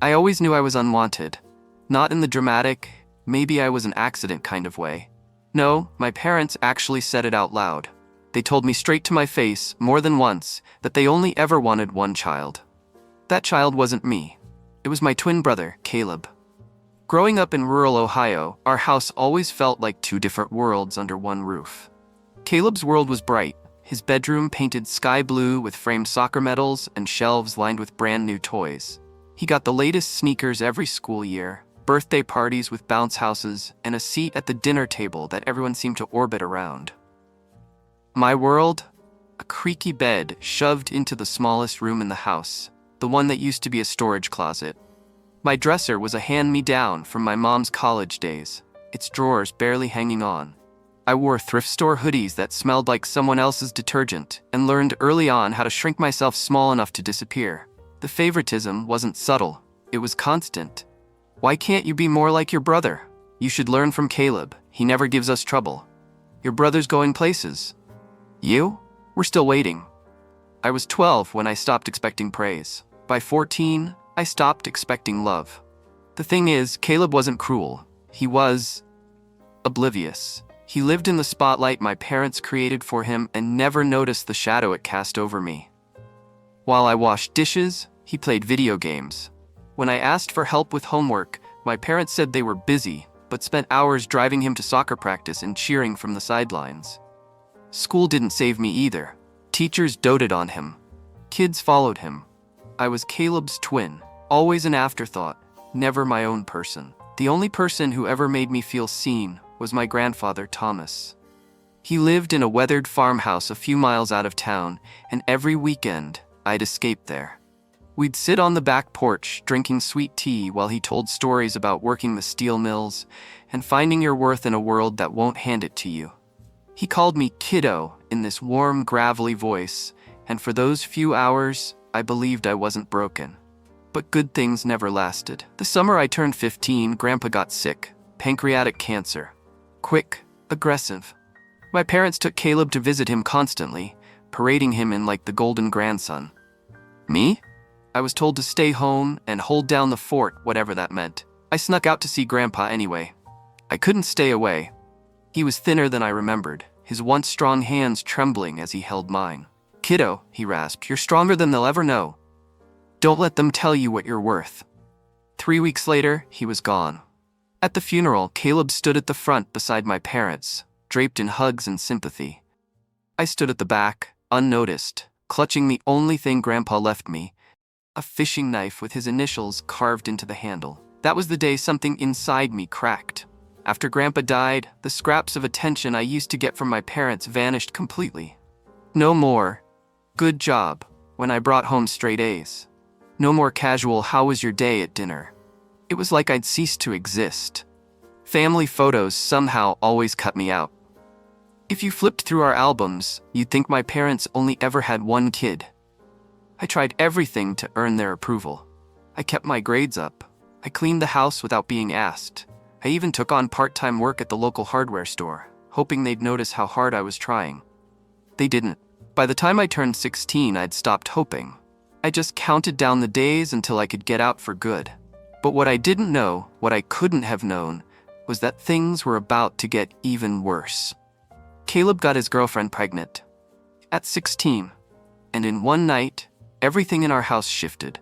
I always knew I was unwanted. Not in the dramatic, maybe I was an accident kind of way. No, my parents actually said it out loud. They told me straight to my face, more than once, that they only ever wanted one child. That child wasn't me. It was my twin brother, Caleb. Growing up in rural Ohio, our house always felt like two different worlds under one roof. Caleb's world was bright, his bedroom painted sky blue with framed soccer medals and shelves lined with brand new toys. He got the latest sneakers every school year, birthday parties with bounce houses, and a seat at the dinner table that everyone seemed to orbit around. My world? A creaky bed shoved into the smallest room in the house, the one that used to be a storage closet. My dresser was a hand-me-down from my mom's college days, its drawers barely hanging on. I wore thrift store hoodies that smelled like someone else's detergent and learned early on how to shrink myself small enough to disappear. The favoritism wasn't subtle, it was constant. Why can't you be more like your brother? You should learn from Caleb, he never gives us trouble. Your brother's going places. You? We're still waiting. I was 12 when I stopped expecting praise. By 14, I stopped expecting love. The thing is, Caleb wasn't cruel. He was oblivious. He lived in the spotlight my parents created for him and never noticed the shadow it cast over me. While I washed dishes, he played video games. When I asked for help with homework, my parents said they were busy, but spent hours driving him to soccer practice and cheering from the sidelines. School didn't save me either. Teachers doted on him. Kids followed him. I was Caleb's twin, always an afterthought, never my own person. The only person who ever made me feel seen was my grandfather, Thomas. He lived in a weathered farmhouse a few miles out of town, and every weekend, I'd escape there. We'd sit on the back porch, drinking sweet tea while he told stories about working the steel mills and finding your worth in a world that won't hand it to you. He called me kiddo in this warm, gravelly voice, and for those few hours, I believed I wasn't broken. But good things never lasted. The summer I turned 15, Grandpa got sick, pancreatic cancer. Quick, aggressive. My parents took Caleb to visit him constantly, parading him in like the golden grandson. Me? I was told to stay home and hold down the fort, whatever that meant. I snuck out to see Grandpa anyway. I couldn't stay away. He was thinner than I remembered, his once strong hands trembling as he held mine. Kiddo, he rasped, you're stronger than they'll ever know. Don't let them tell you what you're worth. 3 weeks later, he was gone. At the funeral, Caleb stood at the front beside my parents, draped in hugs and sympathy. I stood at the back, unnoticed, clutching the only thing Grandpa left me, a fishing knife with his initials carved into the handle. That was the day something inside me cracked. After Grandpa died, the scraps of attention I used to get from my parents vanished completely. No more, good job, when I brought home straight A's. No more casual, how was your day at dinner? It was like I'd ceased to exist. Family photos somehow always cut me out. If you flipped through our albums, you'd think my parents only ever had one kid. I tried everything to earn their approval. I kept my grades up. I cleaned the house without being asked. I even took on part-time work at the local hardware store, hoping they'd notice how hard I was trying. They didn't. By the time I turned 16, I'd stopped hoping. I just counted down the days until I could get out for good. But what I didn't know, what I couldn't have known, was that things were about to get even worse. Caleb got his girlfriend pregnant. At 16. And in one night, everything in our house shifted.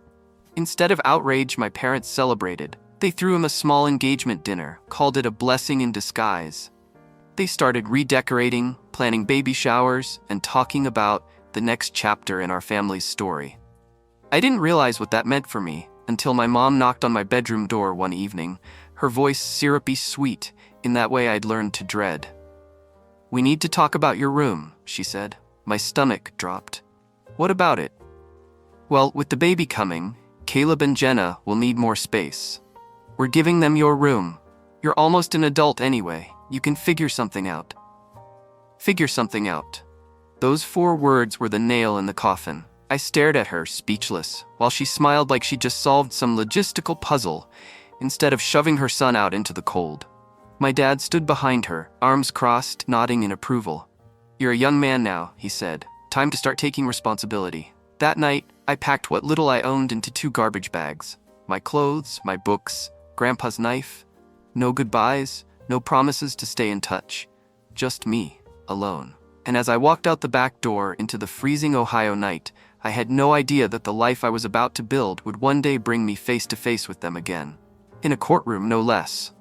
Instead of outrage my parents celebrated, they threw him a small engagement dinner, called it a blessing in disguise. They started redecorating, planning baby showers, and talking about the next chapter in our family's story. I didn't realize what that meant for me until my mom knocked on my bedroom door one evening, her voice syrupy sweet in that way I'd learned to dread. "We need to talk about your room," she said. My stomach dropped. "What about it?" "Well, with the baby coming, Caleb and Jenna will need more space. We're giving them your room. You're almost an adult anyway. You can figure something out." Figure something out. Those 4 words were the nail in the coffin. I stared at her, speechless, while she smiled like she'd just solved some logistical puzzle, instead of shoving her son out into the cold. My dad stood behind her, arms crossed, nodding in approval. "You're a young man now," he said. "Time to start taking responsibility." That night, I packed what little I owned into 2 garbage bags. my clothes, my books, Grandpa's knife. No goodbyes, no promises to stay in touch. Just me, alone. And as I walked out the back door into the freezing Ohio night, I had no idea that the life I was about to build would one day bring me face to face with them again. In a courtroom, no less.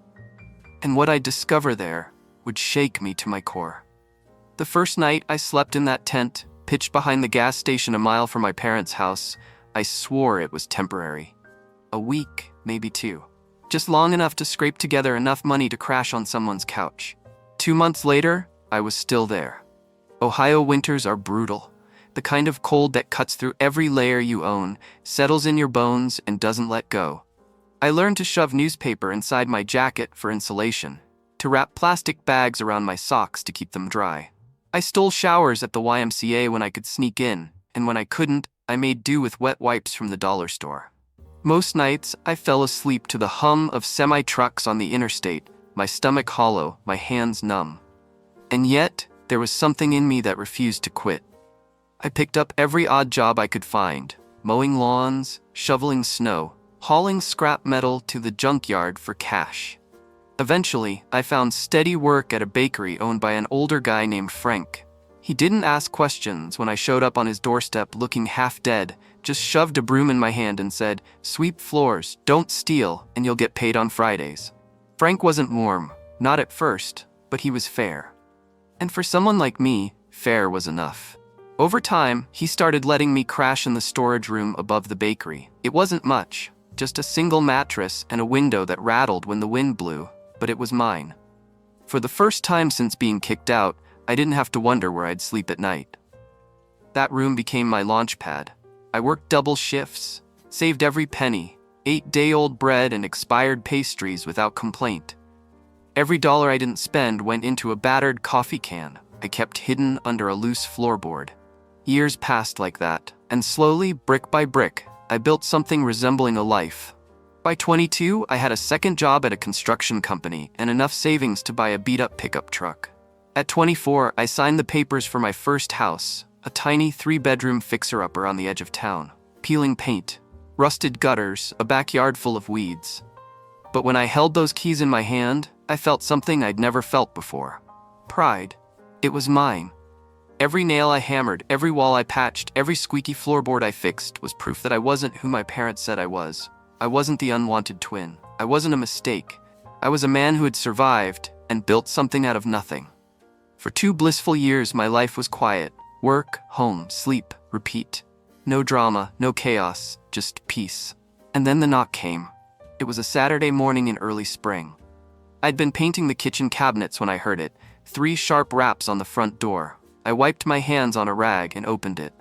And what I'd discover there would shake me to my core. The first night I slept in that tent, pitched behind the gas station a mile from my parents' house, I swore it was temporary. A week, maybe 2. Just long enough to scrape together enough money to crash on someone's couch. 2 months later, I was still there. Ohio winters are brutal. The kind of cold that cuts through every layer you own, settles in your bones, and doesn't let go. I learned to shove newspaper inside my jacket for insulation, to wrap plastic bags around my socks to keep them dry. I stole showers at the YMCA when I could sneak in, and when I couldn't, I made do with wet wipes from the dollar store. Most nights, I fell asleep to the hum of semi-trucks on the interstate, my stomach hollow, my hands numb. And yet, there was something in me that refused to quit. I picked up every odd job I could find, mowing lawns, shoveling snow, hauling scrap metal to the junkyard for cash. Eventually, I found steady work at a bakery owned by an older guy named Frank. He didn't ask questions when I showed up on his doorstep looking half dead, just shoved a broom in my hand and said, "Sweep floors, don't steal, and you'll get paid on Fridays." Frank wasn't warm, not at first, but he was fair. And for someone like me, fair was enough. Over time, he started letting me crash in the storage room above the bakery. It wasn't much, just a single mattress and a window that rattled when the wind blew, but it was mine. For the first time since being kicked out, I didn't have to wonder where I'd sleep at night. That room became my launch pad. I worked double shifts, saved every penny, ate day-old bread and expired pastries without complaint. Every dollar I didn't spend went into a battered coffee can I kept hidden under a loose floorboard. Years passed like that, and slowly, brick by brick, I built something resembling a life. By 22, I had a second job at a construction company and enough savings to buy a beat-up pickup truck. At 24, I signed the papers for my first house, a tiny 3-bedroom fixer-upper on the edge of town. Peeling paint, rusted gutters, a backyard full of weeds. But when I held those keys in my hand, I felt something I'd never felt before. Pride. It was mine. Every nail I hammered, every wall I patched, every squeaky floorboard I fixed was proof that I wasn't who my parents said I was. I wasn't the unwanted twin. I wasn't a mistake. I was a man who had survived and built something out of nothing. For 2 blissful years, my life was quiet. Work, home, sleep, repeat. No drama, no chaos, just peace. And then the knock came. It was a Saturday morning in early spring. I'd been painting the kitchen cabinets when I heard it. 3 sharp raps on the front door. I wiped my hands on a rag and opened it.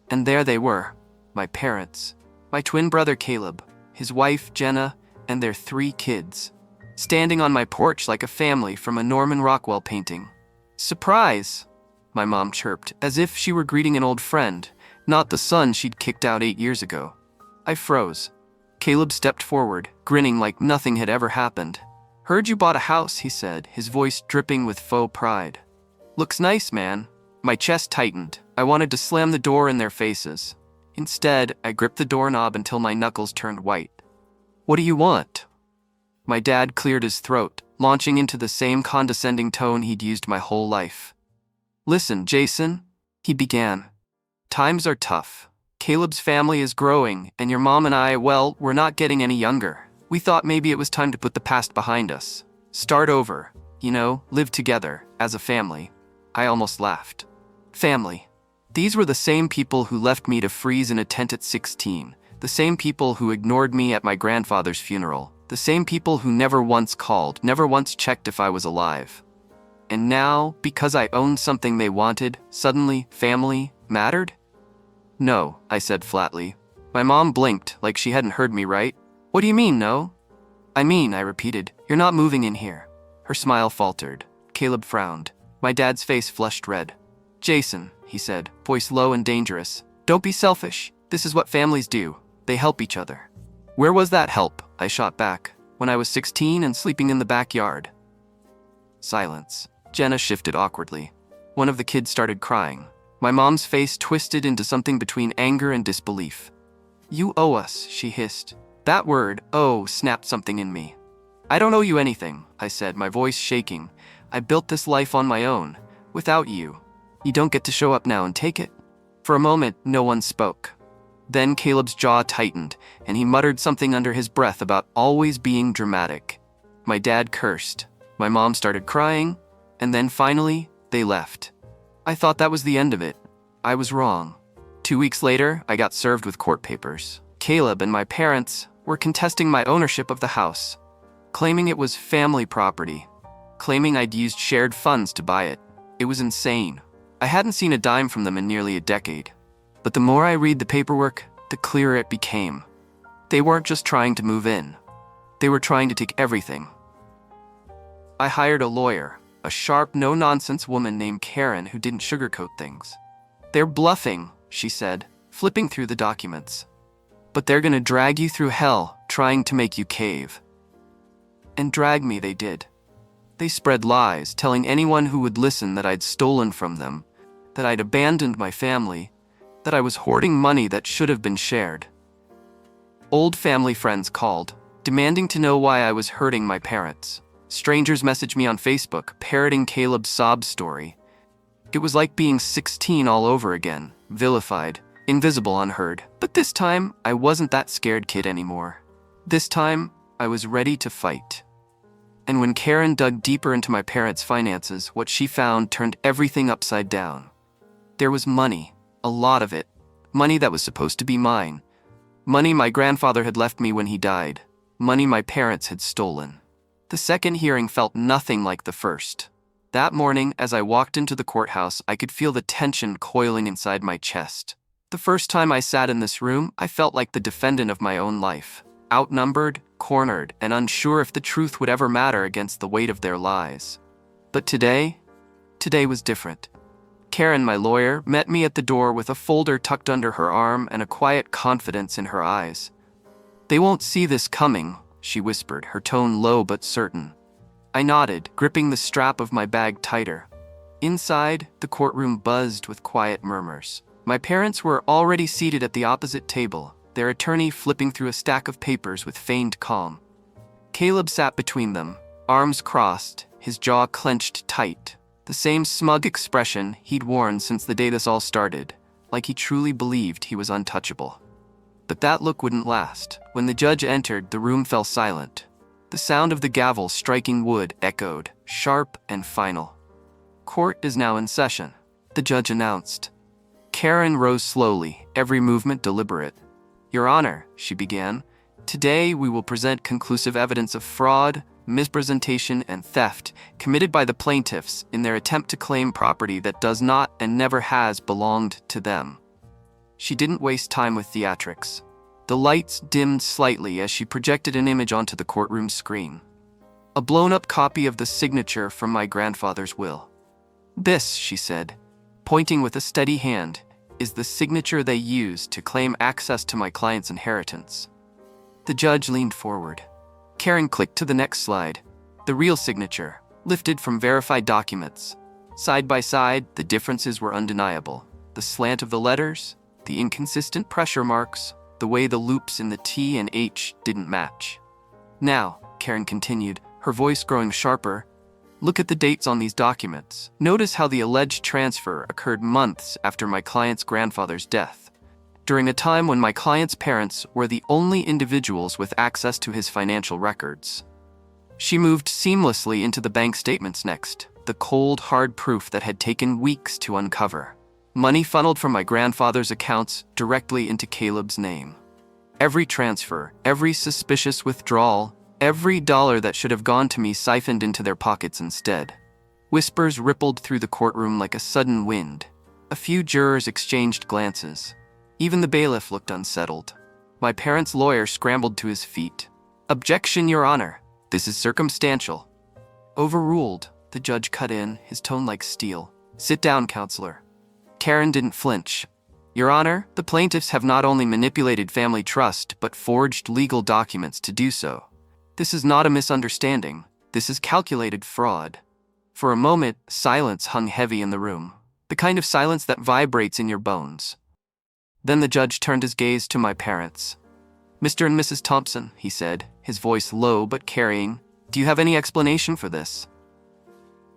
And there they were, my parents. My twin brother Caleb, his wife Jenna, and their 3 kids. Standing on my porch like a family from a Norman Rockwell painting. "Surprise!" my mom chirped, as if she were greeting an old friend, not the son she'd kicked out 8 years ago. I froze. Caleb stepped forward, grinning like nothing had ever happened. "Heard you bought a house," he said, his voice dripping with faux pride. "Looks nice, man." My chest tightened. I wanted to slam the door in their faces. Instead, I gripped the doorknob until my knuckles turned white. "What do you want?" My dad cleared his throat, launching into the same condescending tone he'd used my whole life. "Listen, Jason," he began. "Times are tough. Caleb's family is growing, and your mom and I, well, we're not getting any younger. We thought maybe it was time to put the past behind us. Start over, live together, as a family." I almost laughed. Family. These were the same people who left me to freeze in a tent at 16, the same people who ignored me at my grandfather's funeral, the same people who never once called, never once checked if I was alive. And now, because I owned something they wanted, suddenly family mattered? "No," I said flatly. My mom blinked, like she hadn't heard me right. "What do you mean, no?" I repeated, "you're not moving in here." Her smile faltered. Caleb frowned. My dad's face flushed red. "Jason," he said, voice low and dangerous, "don't be selfish. This is what families do. They help each other." "Where was that help?" I shot back. "When I was 16 and sleeping in the backyard." Silence. Jenna shifted awkwardly. One of the kids started crying. My mom's face twisted into something between anger and disbelief. "You owe us," she hissed. That word, oh, snapped something in me. I don't owe you anything, I said, my voice shaking. I built this life on my own, without you. You don't get to show up now and take it. For a moment, no one spoke. Then Caleb's jaw tightened, and he muttered something under his breath about always being dramatic. My dad cursed. My mom started crying, and then finally, they left. I thought that was the end of it. I was wrong. 2 weeks later, I got served with court papers. Caleb and my parents were contesting my ownership of the house, claiming it was family property, claiming I'd used shared funds to buy it. It was insane. I hadn't seen a dime from them in nearly a decade. But the more I read the paperwork, the clearer it became. They weren't just trying to move in. They were trying to take everything. I hired a lawyer, a sharp, no-nonsense woman named Karen who didn't sugarcoat things. They're bluffing, she said, flipping through the documents. But they're gonna drag you through hell, trying to make you cave. And drag me they did. They spread lies, telling anyone who would listen that I'd stolen from them, that I'd abandoned my family, that I was hoarding money that should have been shared. Old family friends called, demanding to know why I was hurting my parents. Strangers messaged me on Facebook, parroting Caleb's sob story. It was like being 16 all over again, vilified, invisible, unheard. But this time, I wasn't that scared kid anymore. This time, I was ready to fight. And when Karen dug deeper into my parents' finances, what she found turned everything upside down. There was money, a lot of it. Money that was supposed to be mine. Money my grandfather had left me when he died. Money my parents had stolen. The second hearing felt nothing like the first. That morning, as I walked into the courthouse, I could feel the tension coiling inside my chest. The first time I sat in this room, I felt like the defendant of my own life. Outnumbered, cornered, and unsure if the truth would ever matter against the weight of their lies. But today was different. Karen, my lawyer, met me at the door with a folder tucked under her arm and a quiet confidence in her eyes. "They won't see this coming," she whispered, her tone low but certain. I nodded, gripping the strap of my bag tighter. Inside, the courtroom buzzed with quiet murmurs. My parents were already seated at the opposite table, their attorney flipping through a stack of papers with feigned calm. Caleb sat between them, arms crossed, his jaw clenched tight. The same smug expression he'd worn since the day this all started, like he truly believed he was untouchable. But that look wouldn't last. When the judge entered, the room fell silent. The sound of the gavel striking wood echoed, sharp and final. "Court is now in session," the judge announced. Karen rose slowly, every movement deliberate. "Your Honor," she began, "today we will present conclusive evidence of fraud, misrepresentation, and theft committed by the plaintiffs in their attempt to claim property that does not and never has belonged to them." She didn't waste time with theatrics. The lights dimmed slightly as she projected an image onto the courtroom screen. A blown-up copy of the signature from my grandfather's will. "This," she said, pointing with a steady hand, "is the signature they used to claim access to my client's inheritance." The judge leaned forward. Karen clicked to the next slide. The real signature, lifted from verified documents. Side by side, the differences were undeniable. The slant of the letters, the inconsistent pressure marks, the way the loops in the T and H didn't match. "Now," Karen continued, her voice growing sharper, "look at the dates on these documents. Notice how the alleged transfer occurred months after my client's grandfather's death, during a time when my client's parents were the only individuals with access to his financial records." She moved seamlessly into the bank statements next, the cold, hard proof that had taken weeks to uncover. Money funneled from my grandfather's accounts directly into Caleb's name. Every transfer, every suspicious withdrawal, every dollar that should have gone to me siphoned into their pockets instead. Whispers rippled through the courtroom like a sudden wind. A few jurors exchanged glances. Even the bailiff looked unsettled. My parents' lawyer scrambled to his feet. "Objection, Your Honor. This is circumstantial." "Overruled," the judge cut in, his tone like steel. "Sit down, counselor." Karen didn't flinch. "Your Honor, the plaintiffs have not only manipulated family trust, but forged legal documents to do so. This is not a misunderstanding. This is calculated fraud." For a moment, silence hung heavy in the room, the kind of silence that vibrates in your bones. Then the judge turned his gaze to my parents. "Mr. and Mrs. Thompson," he said, his voice low but carrying, "do you have any explanation for this?"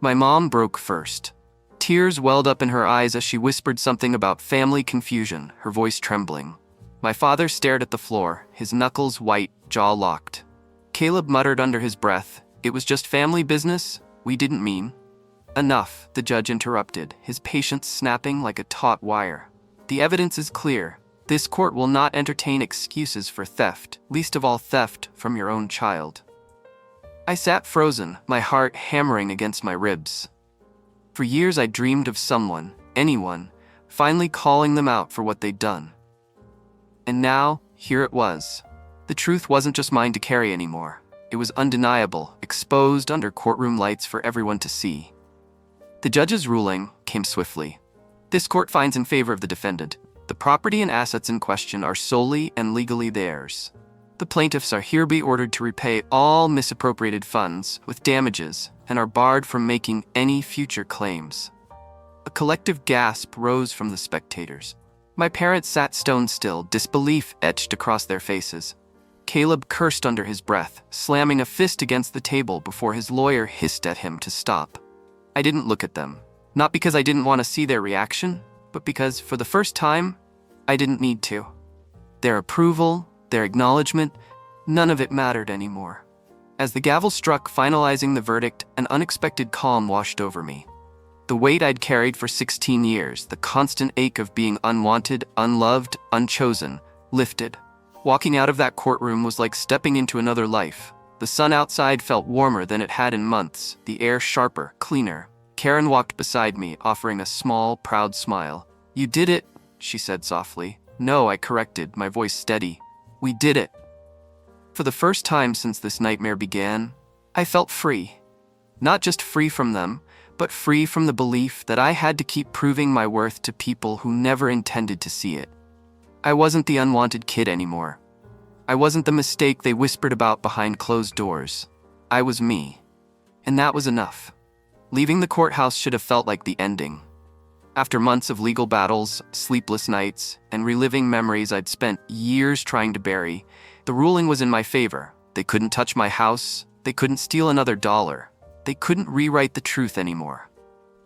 My mom broke first. Tears welled up in her eyes as she whispered something about family confusion, her voice trembling. My father stared at the floor, his knuckles white, jaw locked. Caleb muttered under his breath, "It was just family business. We didn't mean." "Enough," the judge interrupted, his patience snapping like a taut wire. "The evidence is clear. This court will not entertain excuses for theft, least of all theft from your own child." I sat frozen, my heart hammering against my ribs. For years I dreamed of someone, anyone, finally calling them out for what they'd done. And now, here it was. The truth wasn't just mine to carry anymore. It was undeniable, exposed under courtroom lights for everyone to see. The judge's ruling came swiftly. This court finds in favor of the defendant. The property and assets in question are solely and legally theirs. The plaintiffs are hereby ordered to repay all misappropriated funds with damages and are barred from making any future claims. A collective gasp rose from the spectators. My parents sat stone still, disbelief etched across their faces. Caleb cursed under his breath, slamming a fist against the table before his lawyer hissed at him to stop. I didn't look at them, not because I didn't want to see their reaction, but because, for the first time, I didn't need to. Their approval, their acknowledgement, none of it mattered anymore. As the gavel struck, finalizing the verdict, an unexpected calm washed over me. The weight I'd carried for 16 years, the constant ache of being unwanted, unloved, unchosen, lifted. Walking out of that courtroom was like stepping into another life. The sun outside felt warmer than it had in months, the air sharper, cleaner. Karen walked beside me, offering a small, proud smile. "You did it," she said softly. "No," I corrected, my voice steady. "We did it." For the first time since this nightmare began, I felt free. Not just free from them, but free from the belief that I had to keep proving my worth to people who never intended to see it. I wasn't the unwanted kid anymore. I wasn't the mistake they whispered about behind closed doors. I was me. And that was enough. Leaving the courthouse should have felt like the ending. After months of legal battles, sleepless nights, and reliving memories I'd spent years trying to bury, the ruling was in my favor. They couldn't touch my house. They couldn't steal another dollar. They couldn't rewrite the truth anymore.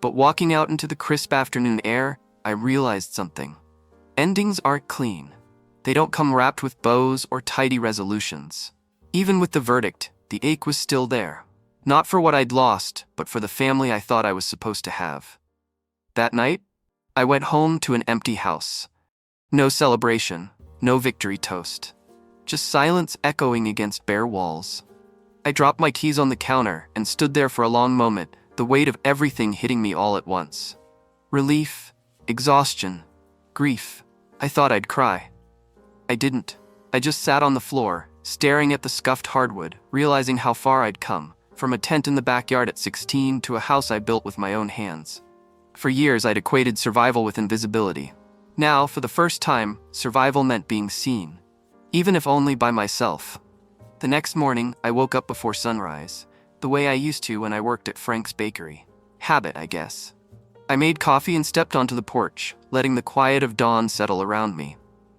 But walking out into the crisp afternoon air, I realized something. Endings aren't clean. They don't come wrapped with bows or tidy resolutions. Even with the verdict, the ache was still there. Not for what I'd lost, but for the family I thought I was supposed to have. That night, I went home to an empty house. No celebration, no victory toast. Just silence echoing against bare walls. I dropped my keys on the counter and stood there for a long moment, the weight of everything hitting me all at once. Relief, exhaustion, grief. I thought I'd cry. I didn't. I just sat on the floor, staring at the scuffed hardwood, realizing how far I'd come, from a tent in the backyard at 16 to a house I built with my own hands. For years, I'd equated survival with invisibility. Now, for the first time, survival meant being seen, even if only by myself. The next morning, I woke up before sunrise, the way I used to when I worked at Frank's bakery. Habit, I guess. I made coffee and stepped onto the porch, letting the quiet of dawn settle around me.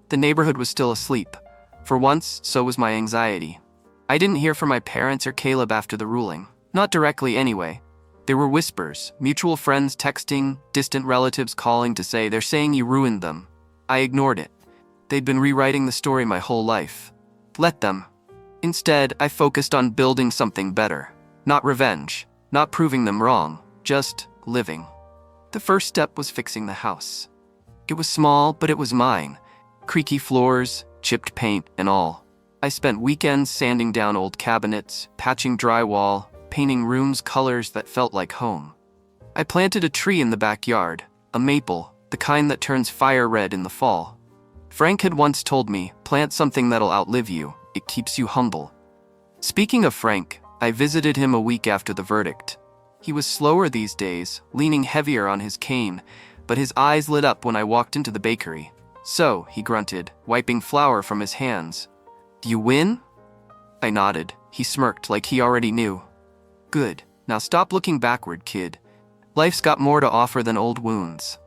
The neighborhood was still asleep. For once, so was my anxiety. I didn't hear from my parents or Caleb after the ruling. Not directly anyway. There were whispers, mutual friends texting, distant relatives calling to say they're saying you ruined them. I ignored it. They'd been rewriting the story my whole life. Let them. Instead, I focused on building something better. Not revenge, not proving them wrong, just living. The first step was fixing the house. It was small, but it was mine. Creaky floors, chipped paint, and all. I spent weekends sanding down old cabinets, patching drywall, painting rooms colors that felt like home. I planted a tree in the backyard, a maple, the kind that turns fire red in the fall. Frank had once told me, plant something that'll outlive you, it keeps you humble. Speaking of Frank, I visited him a week after the verdict. He was slower these days, leaning heavier on his cane, but his eyes lit up when I walked into the bakery. "So," he grunted, wiping flour from his hands. "Do you win?" I nodded. He smirked like he already knew. "Good. Now stop looking backward, kid. Life's got more to offer than old wounds."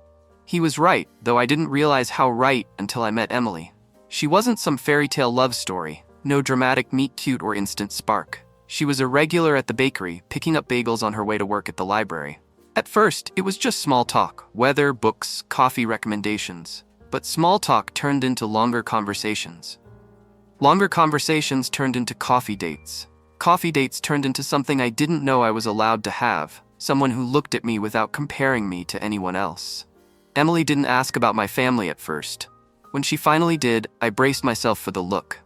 He was right, though I didn't realize how right until I met Emily. She wasn't some fairy tale love story, no dramatic meet-cute or instant spark. She was a regular at the bakery, picking up bagels on her way to work at the library. At first, it was just small talk, weather, books, coffee recommendations. But small talk turned into longer conversations. Longer conversations turned into coffee dates. Coffee dates turned into something I didn't know I was allowed to have, someone who looked at me without comparing me to anyone else. Emily didn't ask about my family at first. When she finally did, I braced myself for the look.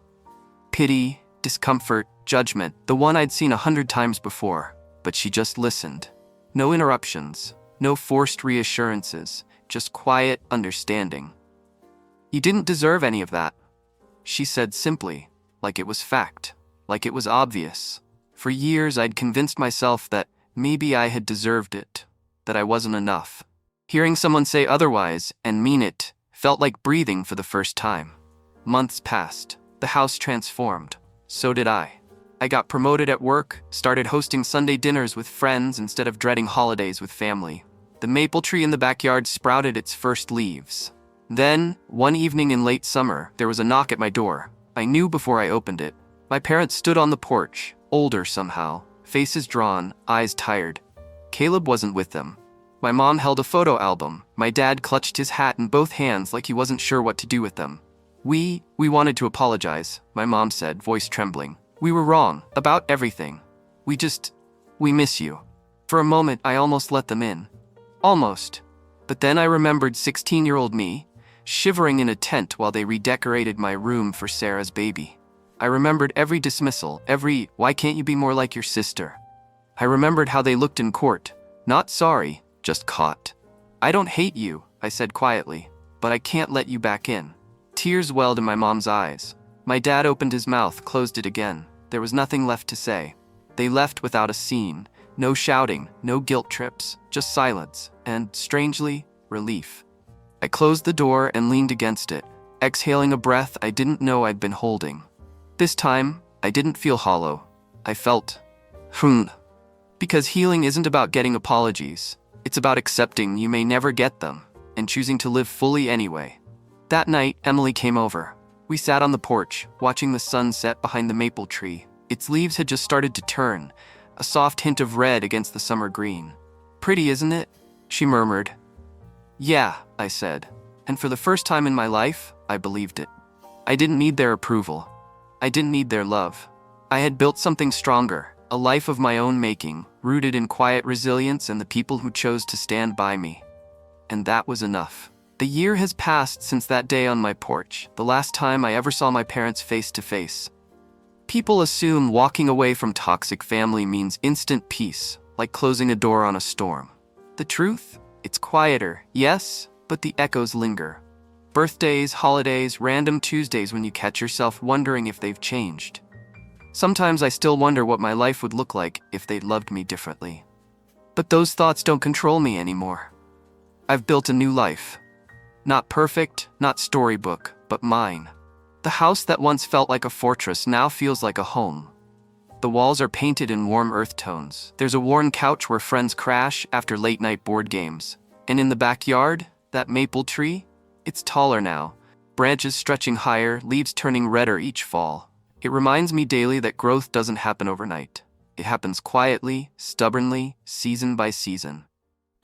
Pity, discomfort, judgment, the one I'd seen 100 times before. But she just listened. No interruptions, no forced reassurances, just quiet understanding. "You didn't deserve any of that," she said simply, like it was fact, like it was obvious. For years I'd convinced myself that maybe I had deserved it, that I wasn't enough. Hearing someone say otherwise, and mean it, felt like breathing for the first time. Months passed. The house transformed. So did I. I got promoted at work, started hosting Sunday dinners with friends instead of dreading holidays with family. The maple tree in the backyard sprouted its first leaves. Then, one evening in late summer, there was a knock at my door. I knew before I opened it. My parents stood on the porch, older somehow, faces drawn, eyes tired. Caleb wasn't with them. My mom held a photo album. My dad clutched his hat in both hands like he wasn't sure what to do with them. We wanted to apologize," my mom said, voice trembling. "We were wrong, about everything. We miss you." For a moment, I almost let them in. Almost. But then I remembered 16-year-old me, shivering in a tent while they redecorated my room for Sarah's baby. I remembered every dismissal, every "why can't you be more like your sister?" I remembered how they looked in court. Not sorry, just caught. "I don't hate you," I said quietly, "but I can't let you back in." Tears welled in my mom's eyes. My dad opened his mouth, closed it again. There was nothing left to say. They left without a scene. No shouting, no guilt trips, just silence, and, strangely, relief. I closed the door and leaned against it, exhaling a breath I didn't know I'd been holding. This time, I didn't feel hollow. I felt, Because healing isn't about getting apologies. It's about accepting you may never get them, and choosing to live fully anyway. That night, Emily came over. We sat on the porch, watching the sun set behind the maple tree. Its leaves had just started to turn, a soft hint of red against the summer green. "Pretty, isn't it?" she murmured. "Yeah," I said. And for the first time in my life, I believed it. I didn't need their approval. I didn't need their love. I had built something stronger, a life of my own making, rooted in quiet resilience and the people who chose to stand by me. And that was enough. The year has passed since that day on my porch, the last time I ever saw my parents face to face. People assume walking away from toxic family means instant peace, like closing a door on a storm. The truth? It's quieter, yes, but the echoes linger. Birthdays, holidays, random Tuesdays when you catch yourself wondering if they've changed. Sometimes I still wonder what my life would look like if they'd loved me differently. But those thoughts don't control me anymore. I've built a new life. Not perfect, not storybook, but mine. The house that once felt like a fortress now feels like a home. The walls are painted in warm earth tones. There's a worn couch where friends crash after late-night board games. And in the backyard, that maple tree, it's taller now, branches stretching higher, leaves turning redder each fall. It reminds me daily that growth doesn't happen overnight. It happens quietly, stubbornly, season by season.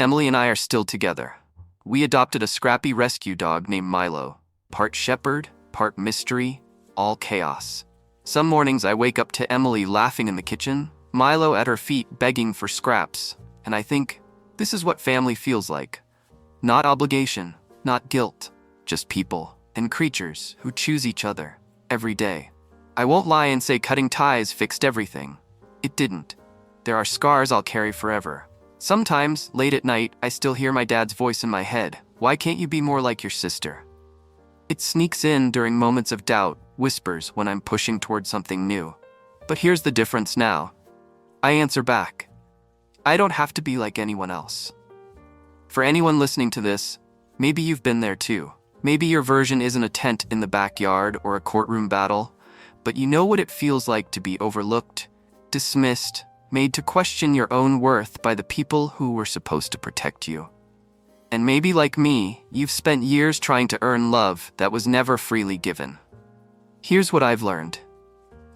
Emily and I are still together. We adopted a scrappy rescue dog named Milo, part shepherd, part mystery, all chaos. Some mornings I wake up to Emily laughing in the kitchen, Milo at her feet begging for scraps, and I think, this is what family feels like. Not obligation, not guilt, just people and creatures who choose each other every day. I won't lie and say cutting ties fixed everything. It didn't. There are scars I'll carry forever. Sometimes, late at night, I still hear my dad's voice in my head. "Why can't you be more like your sister?" It sneaks in during moments of doubt, whispers when I'm pushing toward something new. But here's the difference now. I answer back. I don't have to be like anyone else. For anyone listening to this, maybe you've been there too. Maybe your version isn't a tent in the backyard or a courtroom battle, but you know what it feels like to be overlooked, dismissed, made to question your own worth by the people who were supposed to protect you. And maybe like me, you've spent years trying to earn love that was never freely given. Here's what I've learned.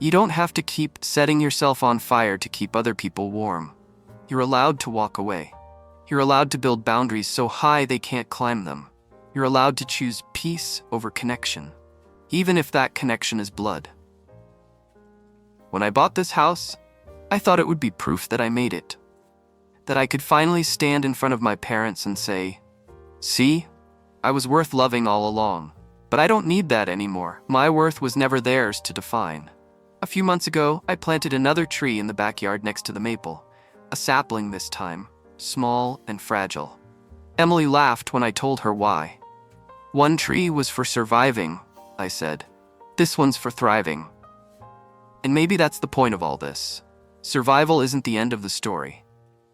You don't have to keep setting yourself on fire to keep other people warm. You're allowed to walk away. You're allowed to build boundaries so high they can't climb them. You're allowed to choose peace over connection, even if that connection is blood. When I bought this house, I thought it would be proof that I made it. That I could finally stand in front of my parents and say, "See, I was worth loving all along." But I don't need that anymore. My worth was never theirs to define. A few months ago, I planted another tree in the backyard next to the maple. A sapling this time, small and fragile. Emily laughed when I told her why. "One tree was for surviving," I said. "This one's for thriving." And maybe that's the point of all this. Survival isn't the end of the story.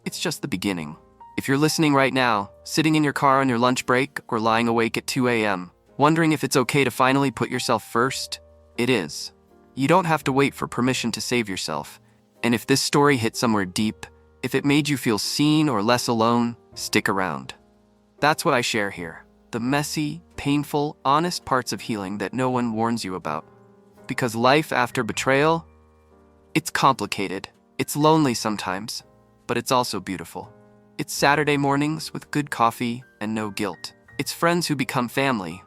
It's just the beginning. If you're listening right now, sitting in your car on your lunch break or lying awake at 2 a.m., wondering if it's okay to finally put yourself first, it is. You don't have to wait for permission to save yourself. And if this story hit somewhere deep, if it made you feel seen or less alone, stick around. That's what I share here. The messy, painful, honest parts of healing that no one warns you about. Because life after betrayal, it's complicated. It's lonely sometimes, but it's also beautiful. It's Saturday mornings with good coffee and no guilt. It's friends who become family.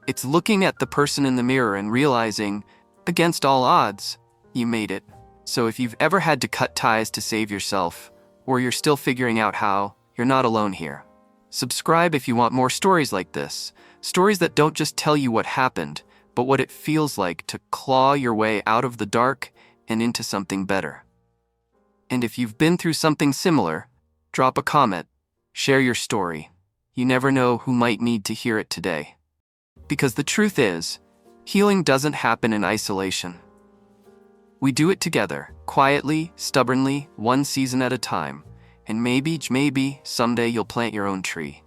It's looking at the person in the mirror and realizing, against all odds, you made it. So if you've ever had to cut ties to save yourself, or you're still figuring out how, you're not alone here. Subscribe if you want more stories like this. Stories that don't just tell you what happened, but what it feels like to claw your way out of the dark and into something better. And if you've been through something similar, drop a comment, share your story. You never know who might need to hear it today. Because the truth is, healing doesn't happen in isolation. We do it together, quietly, stubbornly, one season at a time. And maybe, someday you'll plant your own tree.